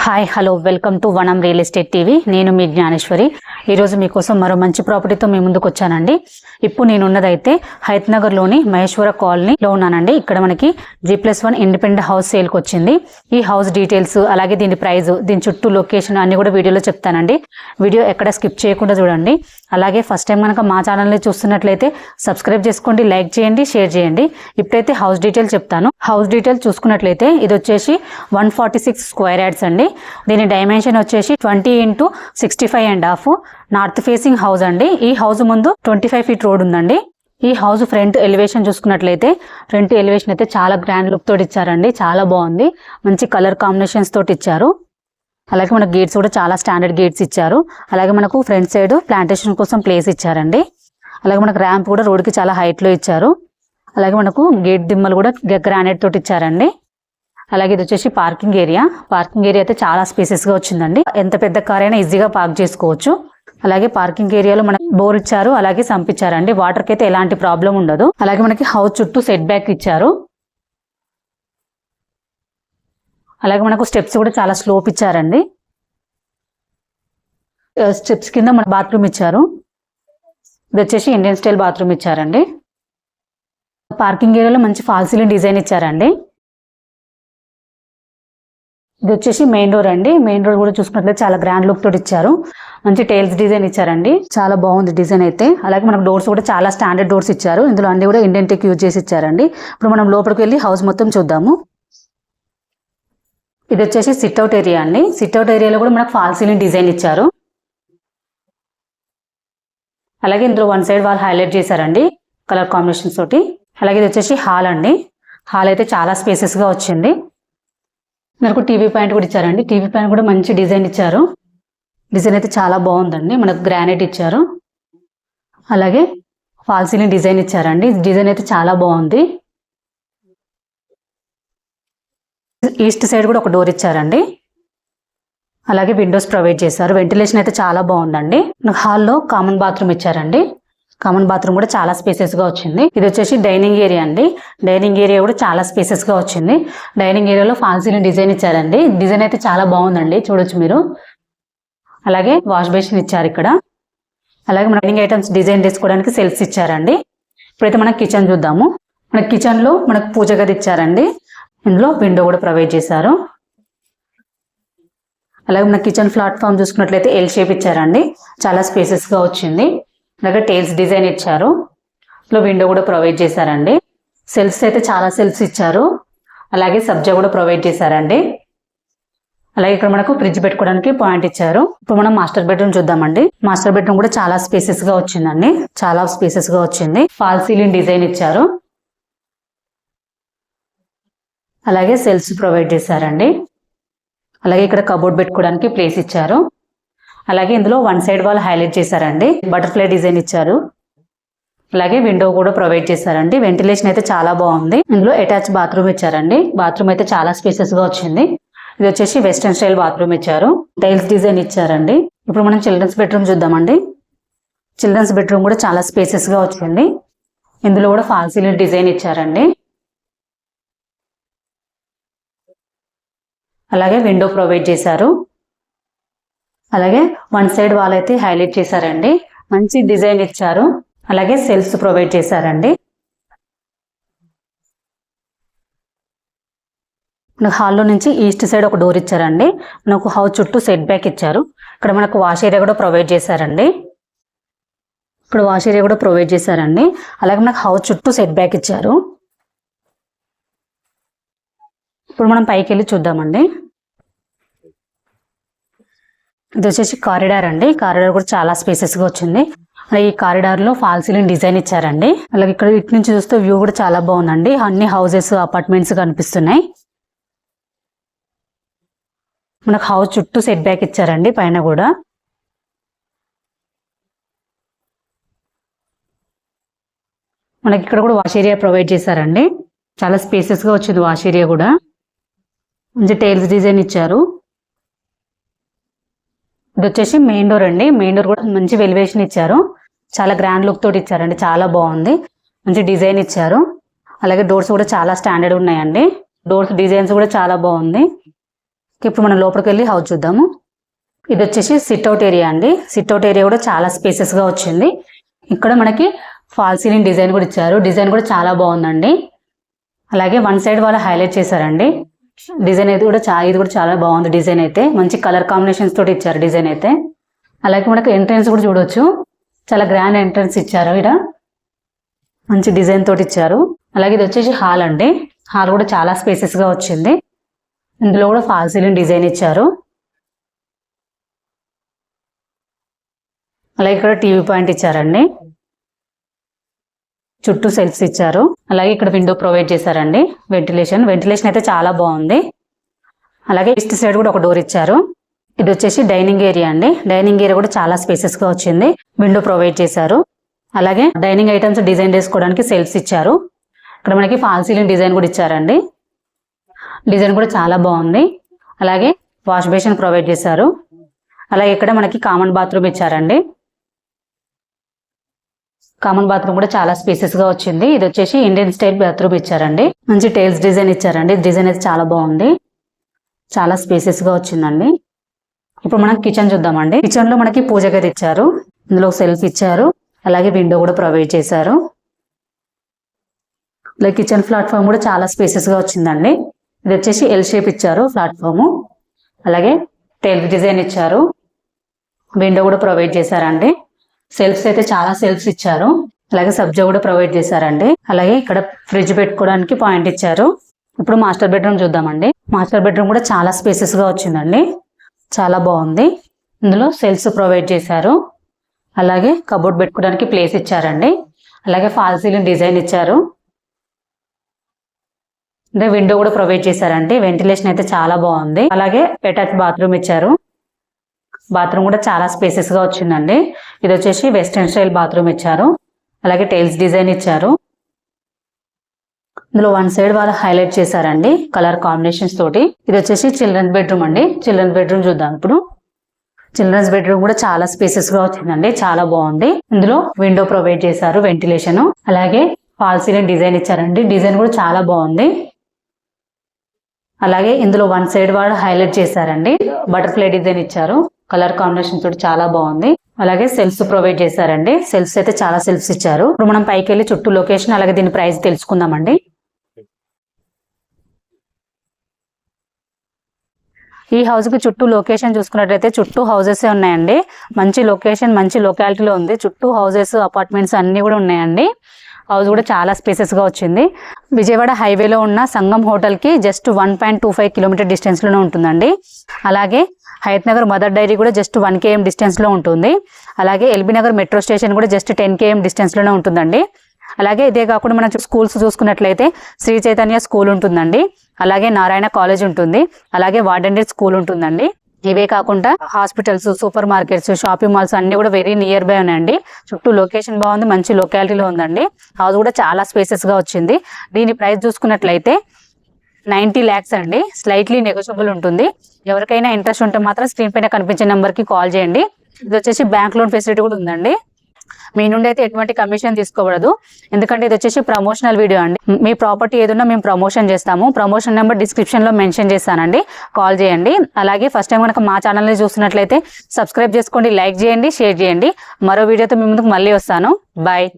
Hi hello welcome to వనం real estate TV. నేను మీ జ్ఞానేశ్వరి. ఈరోజు మీకోసం మరో మంచి ప్రాపర్టీతో మీ ముందుకు వచ్చానండి. ఇప్పుడు నేనున్నదైతే హైత్నగర్లోని మహేశ్వర కాలనీలో ఉన్నానండి. ఇక్కడ మనకి G+1 ఇండిపెండెంట్ హౌస్ సేల్కి వచ్చింది. ఈ హౌస్ డీటెయిల్స్ అలాగే దీని ప్రైస్, దీని చుట్టూ లొకేషన్ అన్ని కూడా వీడియోలో చెప్తానండి. వీడియో ఎక్కడ స్కిప్ చేయకుండా చూడండి. అలాగే ఫస్ట్ టైం కనుక మా ఛానల్ని చూస్తున్నట్లయితే సబ్స్క్రైబ్ చేసుకోండి, లైక్ చేయండి, షేర్ చేయండి. ఇప్పుడైతే హౌస్ డీటెయిల్స్ చెప్తాను. హౌస్ డీటెయిల్స్ చూసుకున్నట్లయితే ఇది వచ్చేసి 146 స్క్వేర్ యార్డ్స్ అండి. దీని డైమెన్షన్ వచ్చేసి 20x65.5 నార్త్ ఫేసింగ్ హౌస్ అండి. ఈ హౌస్ ముందు 25 ఫీట్ రోడ్ ఉందండి. ఈ హౌస్ ఫ్రంట్ ఎలివేషన్ చూసుకున్నట్లయితే ఫ్రంట్ ఎలివేషన్ అయితే చాలా గ్రాండ్ లుక్ తోటి ఇచ్చారండి. చాలా బాగుంది, మంచి కలర్ కాంబినేషన్స్ తోటి ఇచ్చారు. అలాగే మనకు గేట్స్ కూడా చాలా స్టాండర్డ్ గేట్స్ ఇచ్చారు. అలాగే మనకు ఫ్రంట్ సైడ్ ప్లాంటేషన్ కోసం ప్లేస్ ఇచ్చారండి. అలాగే మనకు ర్యాంప్ కూడా రోడ్కి చాలా హైట్ లో ఇచ్చారు. అలాగే మనకు గేట్ దిమ్మలు కూడా గ్రానైట్ తోటి ఇచ్చారండి. అలాగే ఇది వచ్చేసి పార్కింగ్ ఏరియా. పార్కింగ్ ఏరియా అయితే చాలా స్పేసెస్ గా వచ్చిందండి. ఎంత పెద్ద కార్ అయినా ఈజీగా పార్క్ చేసుకోవచ్చు. అలాగే పార్కింగ్ ఏరియాలో మనకి బోర్ ఇచ్చారు, అలాగే సంప్ ఇచ్చారండి. వాటర్ కి అయితే ఎలాంటి ప్రాబ్లం ఉండదు. అలాగే మనకి హౌస్ చుట్టూ సెట్ బ్యాక్ ఇచ్చారు. అలాగే మనకు స్టెప్స్ కూడా చాలా స్లోప్ ఇచ్చారండి. స్టెప్స్ కింద మన బాత్రూమ్ ఇచ్చారు. ఇది వచ్చేసి ఇండియన్ స్టైల్ బాత్రూమ్ ఇచ్చారండి. పార్కింగ్ ఏరియాలో మంచి ఫాల్ సీలింగ్ డిజైన్ ఇచ్చారండి. ఇది వచ్చేసి మెయిన్ డోర్ అండి. మెయిన్ డోర్ కూడా చూసుకున్నట్లయితే చాలా గ్రాండ్ లుక్ తోటి ఇచ్చారు. మంచి టైల్స్ డిజైన్ ఇచ్చారండి. చాలా బాగుంది డిజైన్ అయితే. అలాగే మనకు డోర్స్ కూడా చాలా స్టాండర్డ్ డోర్స్ ఇచ్చారు. ఇందులో అన్ని కూడా ఇండియన్ టెక్ యూజ్ చేసి ఇచ్చారండి. ఇప్పుడు మనం లోపలికి వెళ్ళి హౌస్ మొత్తం చూద్దాము. ఇది వచ్చేసి సిట్అవుట్ ఏరియా అండి. సిట్అవుట్ ఏరియాలో కూడా మనకు ఫాల్ సీలింగ్ డిజైన్ ఇచ్చారు. అలాగే ఇందులో వన్ సైడ్ వాల్ హైలైట్ చేశారండి కలర్ కాంబినేషన్స్ తోటి. అలాగే ఇది వచ్చేసి హాల్ అండి. హాల్ అయితే చాలా స్పేసెస్ గా వచ్చింది. మనకు టీవీ పాయింట్ కూడా ఇచ్చారండి. టీవీ పాయింట్ కూడా మంచి డిజైన్ ఇచ్చారు. డిజైన్ అయితే చాలా బాగుందండి. మనకు గ్రానైట్ ఇచ్చారు. అలాగే ఫాల్ సీలింగ్ డిజైన్ ఇచ్చారండి. డిజైన్ అయితే చాలా బాగుంది. ఈస్ట్ సైడ్ కూడా ఒక డోర్ ఇచ్చారండి. అలాగే విండోస్ ప్రొవైడ్ చేశారు. వెంటిలేషన్ అయితే చాలా బాగుందండి. హాల్లో కామన్ బాత్రూమ్ ఇచ్చారండి. కామన్ బాత్రూమ్ కూడా చాలా స్పేసెస్ గా వచ్చింది. ఇది వచ్చేసి డైనింగ్ ఏరియా అండి. డైనింగ్ ఏరియా కూడా చాలా స్పేసెస్ గా వచ్చింది. డైనింగ్ ఏరియాలో ఫాల్ సీలింగ్ డిజైన్ ఇచ్చారండి. డిజైన్ అయితే చాలా బాగుందండి, చూడొచ్చు మీరు. అలాగే వాష్ బేసిన్ ఇచ్చారు ఇక్కడ. అలాగే మన డైనింగ్ ఐటమ్స్ డిజైన్ చేసుకోవడానికి సెల్ఫ్స్ ఇచ్చారండి. ఇప్పుడైతే మనం కిచెన్ చూద్దాము. మన కిచెన్ లో మనకు పూజ గది ఇచ్చారండి. ఇందులో విండో కూడా ప్రొవైడ్ చేశారు. అలాగే మన కిచెన్ ప్లాట్ఫామ్ చూసుకున్నట్లయితే ఎల్ షేప్ ఇచ్చారండి. చాలా స్పేసెస్ గా వచ్చింది. అలాగే టైల్స్ డిజైన్ ఇచ్చారు. ఇందులో విండో కూడా ప్రొవైడ్ చేశారండి. సెల్ఫ్స్ అయితే చాలా సెల్ఫ్స్ ఇచ్చారు. అలాగే సబ్జా కూడా ప్రొవైడ్ చేశారండి. అలాగే ఇక్కడ మనకు ఫ్రిడ్జ్ పెట్టుకోవడానికి పాయింట్ ఇచ్చారు. ఇప్పుడు మనం మాస్టర్ బెడ్రూమ్ చూద్దామండి. మాస్టర్ బెడ్రూమ్ కూడా చాలా స్పేసెస్ గా వచ్చిందండి. చాలా స్పేసెస్ గా వచ్చింది. ఫాల్ సీలింగ్ డిజైన్ ఇచ్చారు. అలాగే సెల్ఫ్స్ ప్రొవైడ్ చేశారండి. అలాగే ఇక్కడ కబోర్డ్ పెట్టుకోవడానికి ప్లేస్ ఇచ్చారు. అలాగే ఇందులో వన్ సైడ్ వాల్ హైలైట్ చేశారండి. బటర్ఫ్లై డిజైన్ ఇచ్చారు. అలాగే విండో కూడా ప్రొవైడ్ చేశారండి. వెంటిలేషన్ అయితే చాలా బాగుంది. ఇందులో అటాచ్ బాత్రూమ్ ఇచ్చారండి. బాత్రూమ్ అయితే చాలా స్పేసెస్ గా వచ్చింది. ఇది వచ్చేసి వెస్టర్న్ స్టైల్ బాత్రూమ్ ఇచ్చారు. టైల్స్ డిజైన్ ఇచ్చారండి. ఇప్పుడు మనం చిల్డ్రన్స్ బెడ్రూమ్ చూద్దామండి. చిల్డ్రన్స్ బెడ్రూమ్ కూడా చాలా స్పేసెస్ గా వచ్చింది. ఇందులో కూడా ఫాల్ సీలింగ్ డిజైన్ ఇచ్చారండి. అలాగే విండో ప్రొవైడ్ చేశారు. అలాగే వన్ సైడ్ వాల్ అయితే హైలైట్ చేశారండి. మంచి డిజైన్ ఇచ్చారు. అలాగే సెల్ఫ్స్ ప్రొవైడ్ చేశారండి. మనకు హాల్లో నుంచి ఈస్ట్ సైడ్ ఒక డోర్ ఇచ్చారండి. మనకు హౌస్ చుట్టూ సెట్ బ్యాక్ ఇచ్చారు. ఇక్కడ మనకు వాష్ ఏరియా కూడా ప్రొవైడ్ చేశారండి. ఇక్కడ వాష్ ఏరియా కూడా ప్రొవైడ్ చేశారండి. అలాగే మనకు హౌస్ చుట్టూ సెట్ బ్యాక్ ఇచ్చారు. ఇప్పుడు మనం పైకి వెళ్ళి చూద్దామండి. ఇది వచ్చేసి కారిడార్ అండి. కారిడార్ కూడా చాలా స్పేసెస్ గా వచ్చింది. ఈ కారిడార్ లో ఫాల్ సీలింగ్ డిజైన్ ఇచ్చారండి. అలాగే ఇక్కడ ఇటు నుంచి చూస్తే వ్యూ కూడా చాలా బాగుందండి. అన్ని హౌసెస్, అపార్ట్మెంట్స్ కనిపిస్తున్నాయి. మనకు హౌస్ చుట్టూ సెట్ బ్యాక్ ఇచ్చారండి. పైన కూడా మనకి ఇక్కడ కూడా వాష్ ఏరియా ప్రొవైడ్ చేశారండి. చాలా స్పేసెస్ గా వచ్చింది వాష్ ఏరియా కూడా. మంచి టైల్స్ డిజైన్ ఇచ్చారు. ఇది వచ్చేసి మెయిన్ డోర్ అండి. మెయిన్ డోర్ కూడా మంచి వెలివేషన్ ఇచ్చారు. చాలా గ్రాండ్ లుక్ తోటి ఇచ్చారండి. చాలా బాగుంది. మంచి డిజైన్ ఇచ్చారు. అలాగే డోర్స్ కూడా చాలా స్టాండర్డ్ ఉన్నాయండి. డోర్స్ డిజైన్స్ కూడా చాలా బాగుంది. ఇప్పుడు మనం లోపలికి వెళ్ళి హౌస్ చూద్దాము. ఇది వచ్చేసి సిట్అవుట్ ఏరియా అండి. సిట్అవుట్ ఏరియా కూడా చాలా స్పేసెస్గా వచ్చింది. ఇక్కడ మనకి ఫాల్ సీలింగ్ డిజైన్ కూడా ఇచ్చారు. డిజైన్ కూడా చాలా బాగుందండి. అలాగే వన్ సైడ్ వాళ్ళు హైలైట్ చేశారండి. డిజైన్ అయితే కూడా ఇది కూడా చాలా బాగుంది. డిజైన్ అయితే మంచి కలర్ కాంబినేషన్స్ తోటి ఇచ్చారు డిజైన్ అయితే. అలాగే మనకి ఎంట్రన్స్ కూడా చూడొచ్చు, చాలా గ్రాండ్ ఎంట్రన్స్ ఇచ్చారు. ఇక్కడ మంచి డిజైన్ తోటి ఇచ్చారు. అలాగే ఇది వచ్చేసి హాల్ అండి. హాల్ కూడా చాలా స్పేసెస్గా వచ్చింది. ఇందులో కూడా ఫాల్ సీలింగ్ డిజైన్ ఇచ్చారు. అలాగే ఇక్కడ టీవీ పాయింట్ ఇచ్చారండి. చుట్టూ సెల్ఫ్స్ ఇచ్చారు. అలాగే ఇక్కడ విండో ప్రొవైడ్ చేశారండి. వెంటిలేషన్ అయితే చాలా బాగుంది. అలాగే ఈస్ట్ సైడ్ కూడా ఒక డోర్ ఇచ్చారు. ఇది వచ్చేసి డైనింగ్ ఏరియా అండి. డైనింగ్ ఏరియా కూడా చాలా స్పేసెస్గా వచ్చింది. విండో ప్రొవైడ్ చేశారు. అలాగే డైనింగ్ ఐటమ్స్ డిజైన్ చేసుకోవడానికి సెల్ఫ్స్ ఇచ్చారు. ఇక్కడ మనకి ఫాల్ సీలింగ్ డిజైన్ కూడా ఇచ్చారండి. డిజైన్ కూడా చాలా బాగుంది. అలాగే వాష్ బేసిన్ ప్రొవైడ్ చేశారు. అలాగే ఇక్కడ మనకి కామన్ బాత్రూమ్ ఇచ్చారండి. కామన్ బాత్రూమ్ కూడా చాలా స్పేసెస్గా వచ్చింది. ఇది వచ్చేసి ఇండియన్ స్టైల్ బాత్రూమ్ ఇచ్చారండి. మంచి టైల్స్ డిజైన్ ఇచ్చారండి. డిజైన్ అయితే చాలా బాగుంది. చాలా స్పేసెస్గా వచ్చిందండి. ఇప్పుడు మనం కిచెన్ చూద్దామండి. కిచెన్ లో మనకి పూజ గది ఇచ్చారు. ఇందులో సెల్ఫ్ ఇచ్చారు. అలాగే విండో కూడా ప్రొవైడ్ చేశారు. అలాగే కిచెన్ ప్లాట్ఫామ్ కూడా చాలా స్పేసెస్గా వచ్చిందండి. ఇది వచ్చేసి ఎల్ షేప్ ఇచ్చారు ప్లాట్ఫామ్. అలాగే టైల్స్ డిజైన్ ఇచ్చారు. విండో కూడా ప్రొవైడ్ చేశారండి. సెల్ఫ్స్ అయితే చాలా సెల్ఫ్స్ ఇచ్చారు. అలాగే సబ్జా కూడా ప్రొవైడ్ చేశారండి. అలాగే ఇక్కడ ఫ్రిడ్జ్ పెట్టుకోవడానికి పాయింట్ ఇచ్చారు. ఇప్పుడు మాస్టర్ బెడ్రూమ్ చూద్దామండి. మాస్టర్ బెడ్రూమ్ కూడా చాలా స్పేసెస్గా వచ్చిందండి. చాలా బాగుంది. ఇందులో సెల్ఫ్స్ ప్రొవైడ్ చేశారు. అలాగే కబోర్డ్ పెట్టుకోవడానికి ప్లేస్ ఇచ్చారండి. అలాగే ఫాల్ సీలింగ్ డిజైన్ ఇచ్చారు. అంటే విండో కూడా ప్రొవైడ్ చేశారండి. వెంటిలేషన్ అయితే చాలా బాగుంది. అలాగే అటాచ్ బాత్రూమ్ ఇచ్చారు. బాత్రూమ్ కూడా చాలా స్పేసెస్గా వచ్చిందండి. ఇది వచ్చేసి వెస్ట్రన్ స్టైల్ బాత్రూమ్ ఇచ్చారు. అలాగే టైల్స్ డిజైన్ ఇచ్చారు. ఇందులో వన్ సైడ్ వాళ్ళు హైలైట్ చేశారండి కలర్ కాంబినేషన్స్ తోటి. ఇది వచ్చేసి చిల్డ్రన్స్ బెడ్రూమ్ అండి. చిల్డ్రన్స్ బెడ్రూమ్ చూద్దాం ఇప్పుడు. చిల్డ్రన్స్ బెడ్రూమ్ కూడా చాలా స్పేసెస్గా వచ్చిందండి. చాలా బాగుంది. ఇందులో విండో ప్రొవైడ్ చేశారు, వెంటిలేషన్. అలాగే ఫాల్ సీలింగ్ డిజైన్ ఇచ్చారండి. డిజైన్ కూడా చాలా బాగుంది. అలాగే ఇందులో వన్ సైడ్ వాళ్ళు హైలైట్ చేశారండి. బటర్ఫ్లై డిజైన్ ఇచ్చారు. కలర్ కాంబినేషన్ తోటి చాలా బాగుంది. అలాగే సెల్ఫ్స్ ప్రొవైడ్ చేశారండి. సెల్ఫ్స్ అయితే చాలా సెల్ఫ్స్ ఇచ్చారు. ఇప్పుడు మనం పైకి వెళ్ళి చుట్టూ లొకేషన్ అలాగే దీని ప్రైస్ తెలుసుకుందామండి. ఈ హౌస్ కి చుట్టూ లొకేషన్ చూసుకున్నట్లయితే చుట్టూ హౌసెస్ ఉన్నాయండి. మంచి లొకేషన్, మంచి లొకాలిటీలో ఉంది. చుట్టూ హౌసెస్, అపార్ట్మెంట్స్ అన్ని కూడా ఉన్నాయండి. హౌస్ కూడా చాలా స్పేసెస్గా వచ్చింది. విజయవాడ హైవేలో ఉన్న సంగం హోటల్కి జస్ట్ 1.25 కిలోమీటర్ డిస్టెన్స్లోనే ఉంటుందండి. అలాగే హయత్ నగర్ మదర్ డైరీ కూడా జస్ట్ 1 km డిస్టెన్స్లో ఉంటుంది. అలాగే ఎల్బీ నగర్ మెట్రో స్టేషన్ కూడా జస్ట్ 10 km డిస్టెన్స్లోనే ఉంటుందండి. అలాగే ఇదే కాకుండా మనం స్కూల్స్ చూసుకున్నట్లయితే శ్రీ చైతన్య స్కూల్ ఉంటుందండి. అలాగే నారాయణ కాలేజ్ ఉంటుంది. అలాగే వార్డెన్ స్కూల్ ఉంటుందండి. ఇవే కాకుండా hospitals, super markets, shopping malls అన్ని కూడా వెరీ నియర్ బై ఉన్నాయండి. చుట్టూ లొకేషన్ బాగుంది, మంచి లొకాలిటీలో ఉందండి. హౌస్ కూడా చాలా స్పేసెస్గా వచ్చింది. దీని ప్రైస్ చూసుకున్నట్లయితే 90 lakhs అండి. స్లైట్లీ నెగోషియబుల్ ఉంటుంది. ఎవరికైనా ఇంట్రెస్ట్ ఉంటే మాత్రం స్క్రీన్ పైన కనిపించే నెంబర్కి కాల్ చేయండి. ఇది వచ్చేసి బ్యాంక్ లోన్ ఫెసిలిటీ కూడా ఉందండి. మీ నుండి అయితే ఎటువంటి కమిషన్ తీసుకోకూడదు, ఎందుకంటే ఇది వచ్చేసి ప్రమోషనల్ వీడియో అండి. మీ ప్రాపర్టీ ఏదన్నా మేము ప్రమోషన్ చేస్తాము. ప్రమోషన్ నెంబర్ డిస్క్రిప్షన్లో మెన్షన్ చేస్తానండి, కాల్ చేయండి. అలాగే ఫస్ట్ టైం కనుక మా ఛానల్ని చూస్తున్నట్లయితే సబ్స్క్రైబ్ చేసుకోండి, లైక్ చేయండి, షేర్ చేయండి. మరో వీడియోతో మీ ముందుకు మళ్ళీ వస్తాను. బాయ్.